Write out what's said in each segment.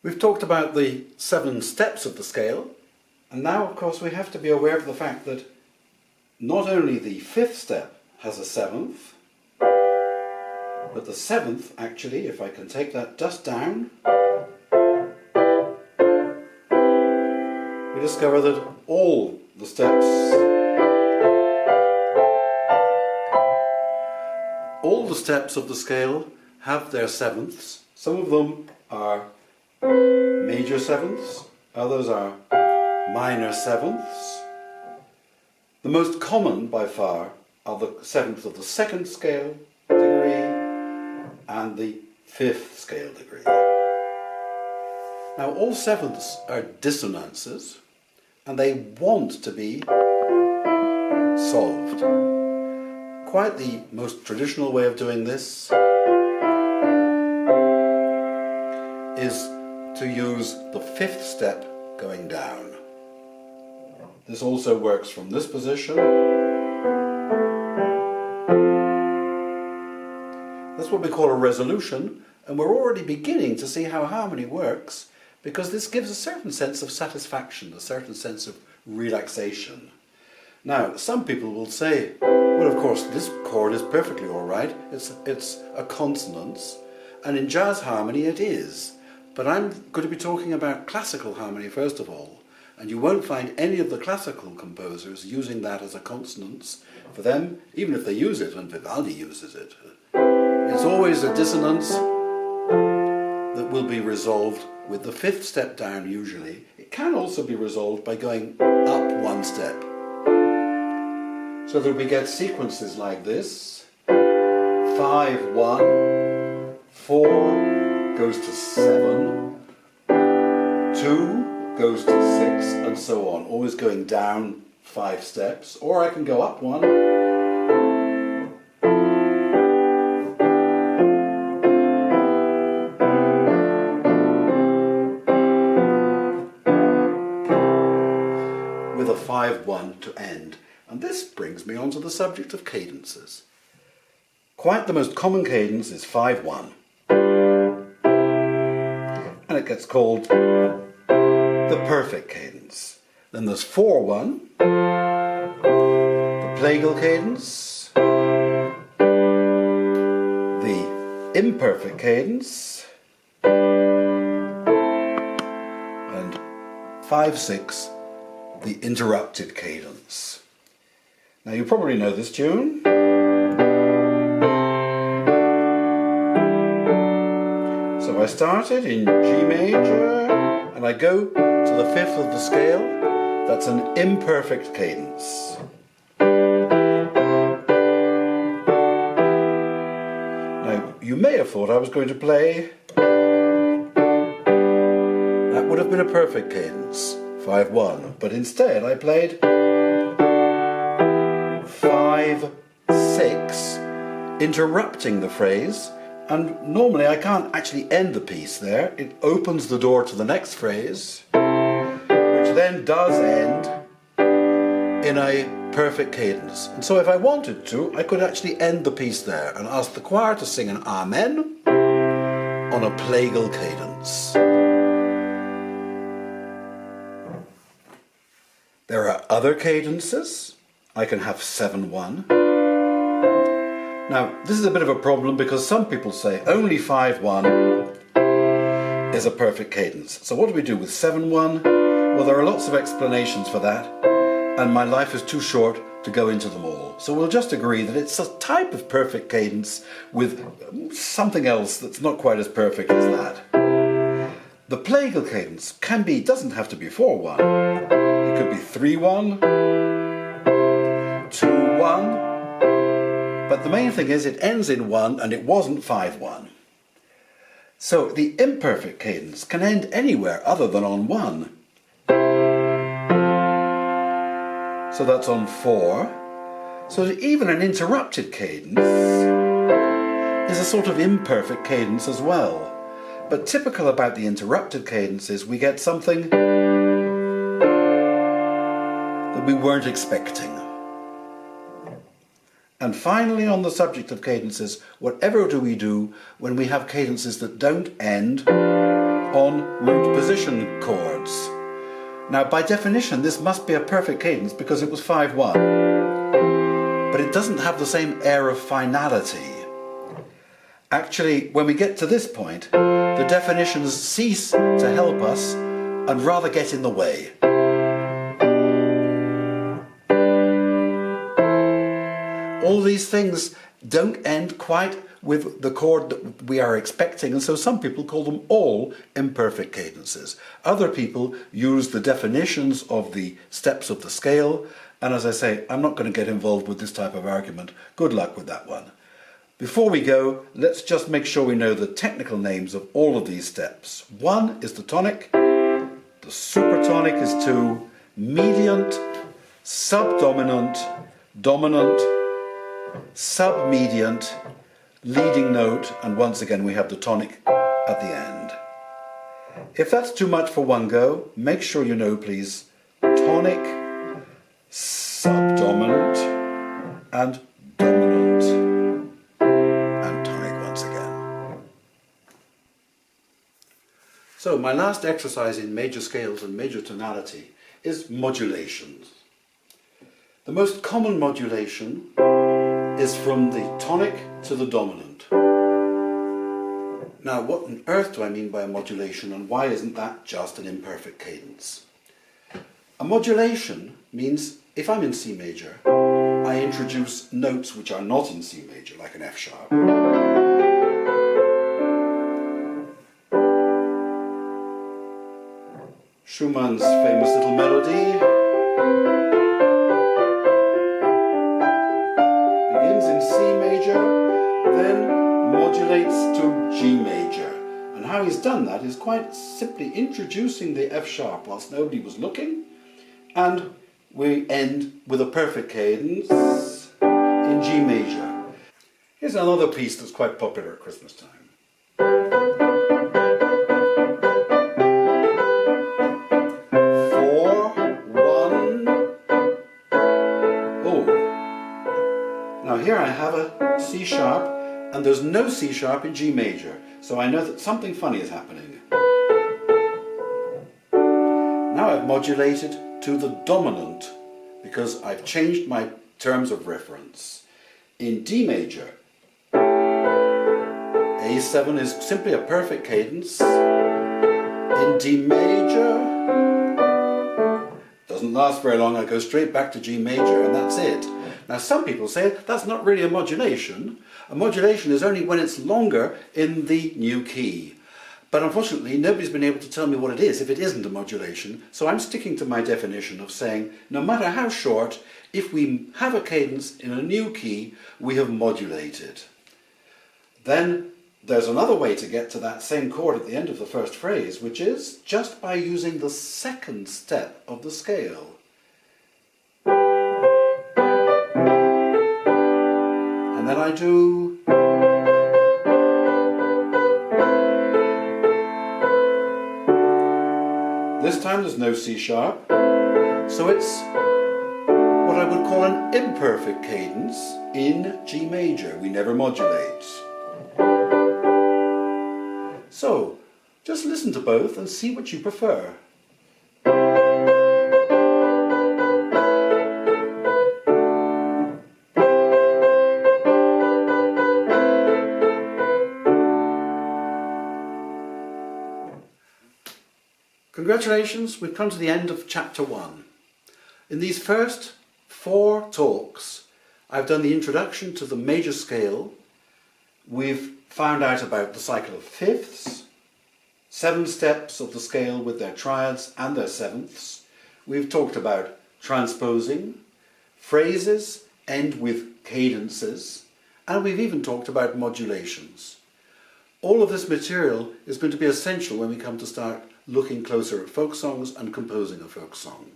We've talked about the 7 steps of the scale, and now of course we have to be aware of the fact that not only the 5th step has a 7th, but the 7th actually, if I can take that dust down, we discover that all the steps of the scale have their 7ths. Some of them are major 7ths, others are minor 7ths. The most common by far are the 7th of the 2nd scale degree and the 5th scale degree. Now all 7ths are dissonances and they want to be solved. Quite the most traditional way of doing this is to use the 5th step going down. This also works from this position. That's what we call a resolution, and we're already beginning to see how harmony works because this gives a certain sense of satisfaction, a certain sense of relaxation. Now, some people will say, well, of course, this chord is perfectly all right. It's a consonance, and in jazz harmony it is. But I'm going to be talking about classical harmony first of all, and you won't find any of the classical composers using that as a consonance. For them, even if they use it, and Vivaldi uses it, it's always a dissonance that will be resolved with the 5th step down usually. It can also be resolved by going up 1 step. So that we get sequences like this: 5, 1, 4, goes to 7, 2 goes to 6, and so on, always going down 5 steps, or I can go up 1, with a 5-1 to end. And this brings me on to the subject of cadences. Quite the most common cadence is 5-1. And it gets called the perfect cadence. Then there's 4-1, the plagal cadence, the imperfect cadence, and 5-6, the interrupted cadence. Now you probably know this tune. So I started in G major and I go to the 5th of the scale. That's an imperfect cadence. Now you may have thought I was going to play, that would have been a perfect cadence, 5-1, but instead I played 5-6, interrupting the phrase. And normally I can't actually end the piece there. It opens the door to the next phrase, which then does end in a perfect cadence. And so if I wanted to, I could actually end the piece there and ask the choir to sing an Amen on a plagal cadence. There are other cadences. I can have 7-1. Now, this is a bit of a problem because some people say only 5-1 is a perfect cadence. So what do we do with 7-1? Well, there are lots of explanations for that, and my life is too short to go into them all. So we'll just agree that it's a type of perfect cadence with something else that's not quite as perfect as that. The plagal cadence doesn't have to be 4-1. It could be 3-1, 2-1, but the main thing is it ends in 1 and it wasn't 5-1. So the imperfect cadence can end anywhere other than on 1. So that's on 4. So even an interrupted cadence is a sort of imperfect cadence as well. But typical about the interrupted cadence is we get something that we weren't expecting. And finally, on the subject of cadences, whatever do we do when we have cadences that don't end on root position chords. Now, by definition, this must be a perfect cadence because it was 5-1. But it doesn't have the same air of finality. Actually, when we get to this point, the definitions cease to help us and rather get in the way. All these things don't end quite with the chord that we are expecting, and so some people call them all imperfect cadences. Other people use the definitions of the steps of the scale, and as I say, I'm not going to get involved with this type of argument. Good luck with that one. Before we go, let's just make sure we know the technical names of all of these steps. One is the tonic, the supertonic is 2, mediant, subdominant, dominant, submediant, leading note, and once again we have the tonic at the end. If that's too much for one go, make sure you know, please, tonic, subdominant, and dominant, and tonic once again. So my last exercise in major scales and major tonality is modulations. The most common modulation is from the tonic to the dominant. Now, what on earth do I mean by a modulation, and why isn't that just an imperfect cadence? A modulation means if I'm in C major, I introduce notes which are not in C major, like an F sharp. Schumann's famous little melody in C major, then modulates to G major. And how he's done that is quite simply introducing the F sharp whilst nobody was looking, and we end with a perfect cadence in G major. Here's another piece that's quite popular at Christmas time. Now here I have a C sharp, and there's no C sharp in G major, so I know that something funny is happening. Now I've modulated to the dominant, because I've changed my terms of reference. In D major, A7 is simply a perfect cadence. In D major, doesn't last very long, I go straight back to G major and that's it. Now some people say that's not really a modulation. A modulation is only when it's longer in the new key. But unfortunately nobody's been able to tell me what it is if it isn't a modulation, so I'm sticking to my definition of saying no matter how short, if we have a cadence in a new key, we have modulated. Then there's another way to get to that same chord at the end of the first phrase, which is just by using the second step of the scale. And then I do this time there's no C sharp, so it's what I would call an imperfect cadence in G major. We never modulate. So just listen to both and see what you prefer. Congratulations, we've come to the end of chapter 1. In these first 4 talks, I've done the introduction to the major scale. We've found out about the cycle of fifths, 7 steps of the scale with their triads and their sevenths. We've talked about transposing, phrases end with cadences, and we've even talked about modulations. All of this material is going to be essential when we come to start looking closer at folk songs and composing a folk song.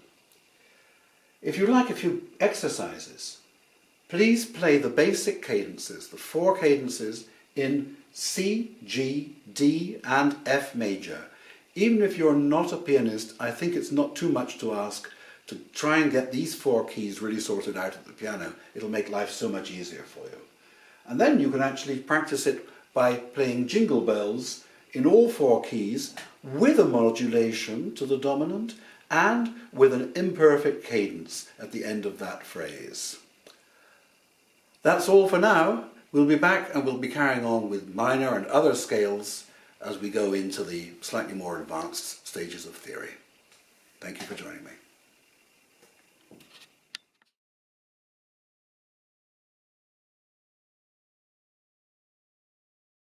If you'd like a few exercises, please play the basic cadences, the 4 cadences in C, G, D and F major. Even if you're not a pianist, I think it's not too much to ask to try and get these 4 keys really sorted out at the piano. It'll make life so much easier for you. And then you can actually practice it by playing jingle bells in all 4 keys with a modulation to the dominant and with an imperfect cadence at the end of that phrase. That's all for now. We'll be back and we'll be carrying on with minor and other scales as we go into the slightly more advanced stages of theory. Thank you for joining me.